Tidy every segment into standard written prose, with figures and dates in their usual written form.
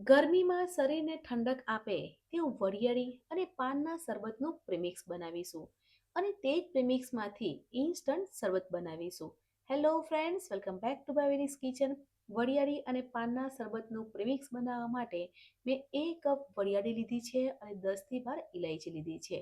ગરમીમાં શરીરને ઠંડક આપે તેવું વરિયાળી અને પાનના શરબતનું પ્રીમિક્સ બનાવીશું અને તે જ પ્રીમિક્સમાંથી ઇન્સ્ટન્ટ શરબત બનાવીશું. Hello friends, welcome back to બાવેરીસ કિચન. વરિયાળી અને પાનના શરબતનું પ્રીમિક્સ બનાવવા માટે મેં 1 કપ વરિયાળી લીધી છે અને 10 થી 12 ઇલાયચી લીધી છે.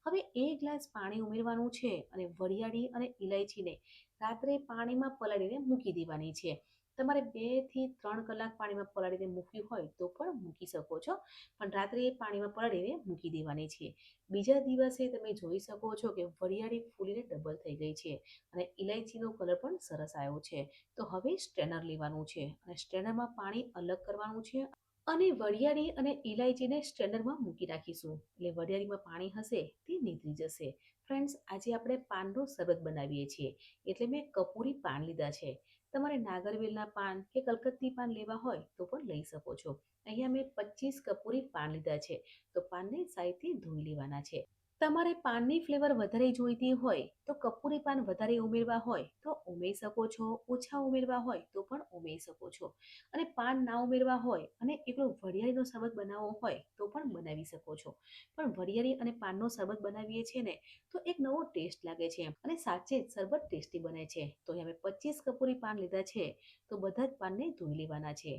હવે 1 ગ્લાસ પાણી ઉમેરવાનું છે અને વરિયાળી અને ઇલાયચીને રાત્રે પાણીમાં પલાળીને મૂકી દેવાની છે. તમારે 2 થી 3 કલાક પાણીમાં પલાળીને મૂક્યું હોય તો પણ મૂકી શકો છો, પણ રાત્રે પાણીમાં પલાળીને મૂકી દેવાની છે. બીજા દિવસે તમે જોઈ શકો છો કે વરિયાળી ફૂલીને ડબલ થઈ ગઈ છે અને ઇલાયચીનો કલર પણ સરસ આવ્યો છે. તો હવે સ્ટ્રેનર લેવાનું છે અને સ્ટ્રેનરમાં પાણી અલગ કરવાનું છે અને વરિયાળી અને ઇલાયચીને સ્ટ્રેનરમાં મૂકી રાખીશું, એટલે વરિયાળીમાં પાણી હશે તે નીતરી જશે. ફ્રેન્ડ્સ, આજે આપણે પાનનો શરબત બનાવીએ છીએ, એટલે મેં કપૂરી પાન લીધા છે. તમારે નાગરવેલના પાન કે કલકત્તી પાન લેવા હોય તો પણ લઈ શકો છો. અહીંયા મેં 25 કપૂરી પાન લીધા છે, તો પાનને સાઈડથી ધોઈ લેવાના છે. તમારે પાનની ફ્લેવર વધારે જોઈતી હોય તો કપૂરી પાન વધારે ઉમેરવા હોય તો ઉમેરી શકો છો, ઓછા ઉમેરવા હોય તો પણ ઉમેરી શકો છો. અને પાન ના ઉમેરવા હોય અને એકલો વરિયાળીનો શરબત બનાવવો હોય તો પણ બનાવી શકો છો. પણ વરિયાળી અને પાનનો શરબત બનાવીએ છીએ ને તો એક નવો ટેસ્ટ લાગે છે અને સાચે જ શરબત ટેસ્ટી બને છે. તો અહીંયા મેં 25 કપૂરી પાન લીધા છે, તો બધા જ પાનને ધોઈ લેવાના છે.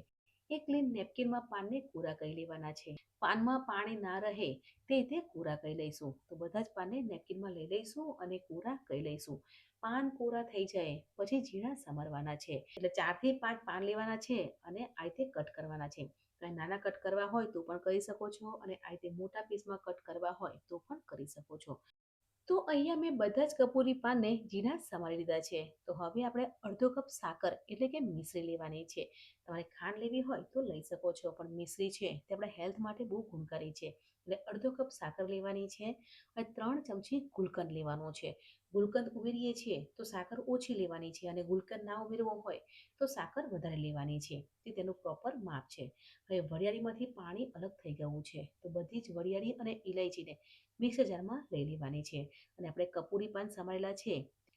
એક ક્લીન નેપકિનમાં પાનને કોરા કરી લેવાના છે. પાનમાં પાણી ના રહે તે રીતે કોરા કરી લઈશું. તો બધા જ પાનને નેપકિનમાં લઈ લઈશું અને કોરા કરી લઈશું. પાન કોરા થઈ જાય પછી ઝીણા સમારવાના છે, એટલે 4 થી 5 પાન લેવાના છે અને આ રીતે કટ કરવાના છે. નાના કટ કરવા હોય તો પણ કરી શકો છો અને આ રીતે મોટા પીસમાં કટ કરવા હોય તો પણ કરી શકો છો. તો અહીંયા મેં બધા જ કપૂરી પાનને ઝીણા સમારી લીધા છે. તો હવે આપણે અડધો કપ સાકર એટલે કે મિશ્રી લેવાની છે. તમારે ખાંડ લેવી હોય તો લઈ શકો છો, પણ મિશ્રી છે તે આપણા હેલ્થ માટે બહુ ગુણકારી છે, એટલે અડધો કપ સાકર લેવાની છે અને 3 ચમચી ગુલકંદ લેવાનો છે. ગુલકંદ ઉમેરીએ છીએ તો સાકર ઓછી લેવાની છે અને ગુલકંદ ના ઉમેરવો હોય તો સાકર વધારે લેવાની છે. તે તેનું પ્રોપર માપ છે. હવે વરિયાળીમાંથી પાણી અલગ થઈ ગયું છે, તો બધી જ વરિયાળી અને ઇલાયચીને મિક્સર જારમાં લઈ લેવાની છે અને આપણે કપૂરી પાન સમારેલા છે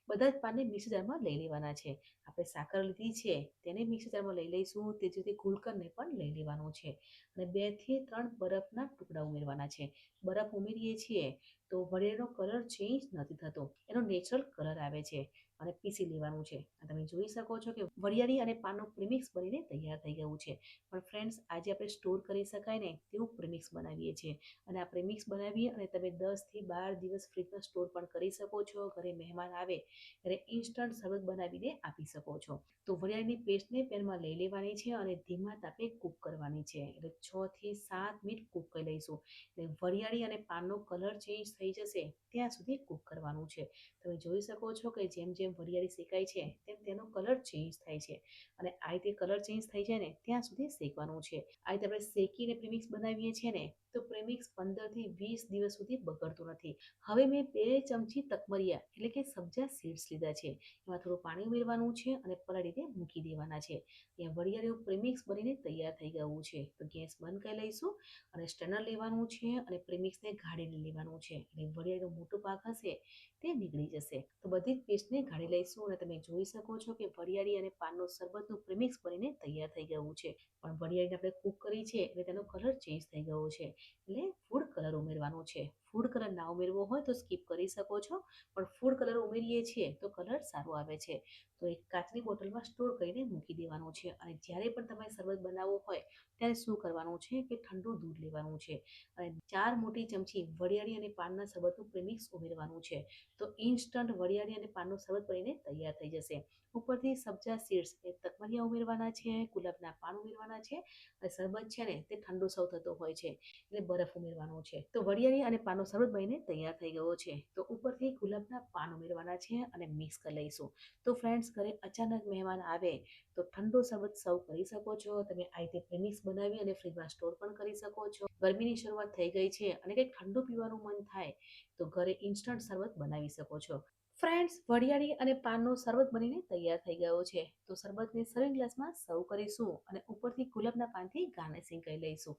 બધા જ પાનને મિક્સર જારમાં લઈ લેવાના છે. આપણે સાકર લીધી છે તેને મિક્સર જારમાં લઈ લઈશું, તે જ રીતે ગુલકંદને પણ લઈ લેવાનું છે અને 2 થી 3 બરફના ટુકડા ઉમેરવાના છે. બરફ ઉમેરીએ છીએ તો વરિયાળીનો કલર ચેન્જ નથી થતો, એનો નેચરલ કલર આવે છે અને પીસી લેવાનું છે. તમે જોઈ શકો છો કે વરિયાળી અને પાનનું પ્રીમિક્સ બનીને તૈયાર થઈ ગયું છે. પણ ફ્રેન્ડ્સ, આજે આપણે સ્ટોર કરી શકાય ને તેવું પ્રીમિક્સ બનાવીએ છીએ અને આ પ્રીમિક્સ બનાવીએ અને તમે 10 થી 12 દિવસ ફ્રીજમાં સ્ટોર પણ કરી શકો છો. ઘરે મહેમાન આવે ત્યારે ઇન્સ્ટન્ટ શરબત બનાવીને આપી શકો છો. તો વરિયાળીની પેસ્ટને પેનમાં લઈ લેવાની છે અને ધીમા તાપે કૂક કરવાની છે, એટલે 6 થી 7 મિનિટ કૂક કરી લઈશું. એટલે વરિયાળી અને પાનનો કલર ચેન્જ થઈ જશે ત્યાં સુધી કૂક કરવાનું છે. તમે જોઈ શકો છો કે જેમ જેમ વરિયાળી શેકાય છે તેમ તેનો કલર ચેન્જ થાય છે અને આ રીતે કલર ચેન્જ થઈ જાય ને ત્યાં સુધી શેકવાનું છે. આ રીતે આપણે શેકીને પ્રીમિક્સ બનાવીએ છીએ ને તો પ્રીમિક્સ 15 થી 20 દિવસ સુધી બગડતું નથી. હવે મેં 2 ચમચી તકમરિયા એટલે કે સબ્જા સીડ્સ લીધા છે. એમાં થોડું પાણી ઉમેરવાનું છે અને પલાળીને મૂકી દેવાના છે. ત્યાં વરિયાળીનું પ્રીમિક્સ બનીને તૈયાર થઈ ગયું છે. તો ગેસ બંધ કરી લઈશું અને સ્ટ્રેનર લેવાનું છે અને પ્રીમિક્સને ગાળીને લેવાનું છે, એટલે વરિયાળીનો મોટો ભાગ હશે તે નીકળી જશે. તો બધી જ પેસ્ટને ગાળી લઈશું અને તમે જોઈ શકો છો કે વરિયાળી અને પાનનો શરબતનું પ્રીમિક્સ બનીને તૈયાર થઈ ગયું છે. પણ વરિયાળીને આપણે કૂક કરી છે એટલે તેનો કલર ચેન્જ થઈ ગયો છે, એટલે ફૂડ કલર ઉમેરવાનો છે. ફૂડ કલર ના ઉમેરવો હોય તો સ્કીપ કરી શકો છો, પણ ફૂડ કલર ઉમેરીએ છીએ તો કલર સારો આવે છે. તો એક કાચની બોટલમાં સ્ટોર કરીને મૂકી દેવાનું છે અને જ્યારે પણ તમારે શરબત બનાવવું હોય ત્યારે શું કરવાનું છે કે ઠંડુ દૂધ લેવાનું છે અને 4 મોટી ચમચી વરિયાળી અને પાનના શરબતનું પ્રીમિક્સ ઉમેરવાનું છે. તો ઇન્સ્ટન્ટ વરિયાળી અને પાનનું શરબત બનીને તૈયાર થઈ જશે. ઉપરથી સબ્જા સીડ્સ એ તકમરિયા ઉમેરવાના છે, ગુલાબના પાન ઉમેરવાના છે અને શરબત છે ને તે ઠંડો સર્વ થતો હોય છે એટલે બરફ ઉમેરવાનો છે. તો વરિયાળી અને પાનનો શરબત બનીને તૈયાર થઈ ગયો છે. તો ઉપરથી ગુલાબના પાન ઉમેરવાના છે અને મિક્સ કરી લઈશું. તો ફ્રેન્ડ્સ, ઘરે અચાનક મહેમાન આવે તો ઠંડો શરબત સર્વ કરી શકો છો. તમે આ રીતે પ્રીમિક્સ બનાવી અને ફ્રીજમાં સ્ટોર પણ કરી શકો છો. ગરમીની શરૂઆત થઈ ગઈ છે અને કંઈક ઠંડુ પીવાનું મન થાય તો ઘરે ઇન્સ્ટન્ટ શરબત બનાવી શકો છો. ફ્રેન્ડ્સ, વરિયાળી અને પાનનો શરબત બનીને તૈયાર થઈ ગયો છે. તો શરબતને સર્વિંગ ગ્લાસમાં સર્વ કરીશું અને ઉપરથી ગુલાબના પાનથી ગાર્નિશિંગ કરી લઈશું.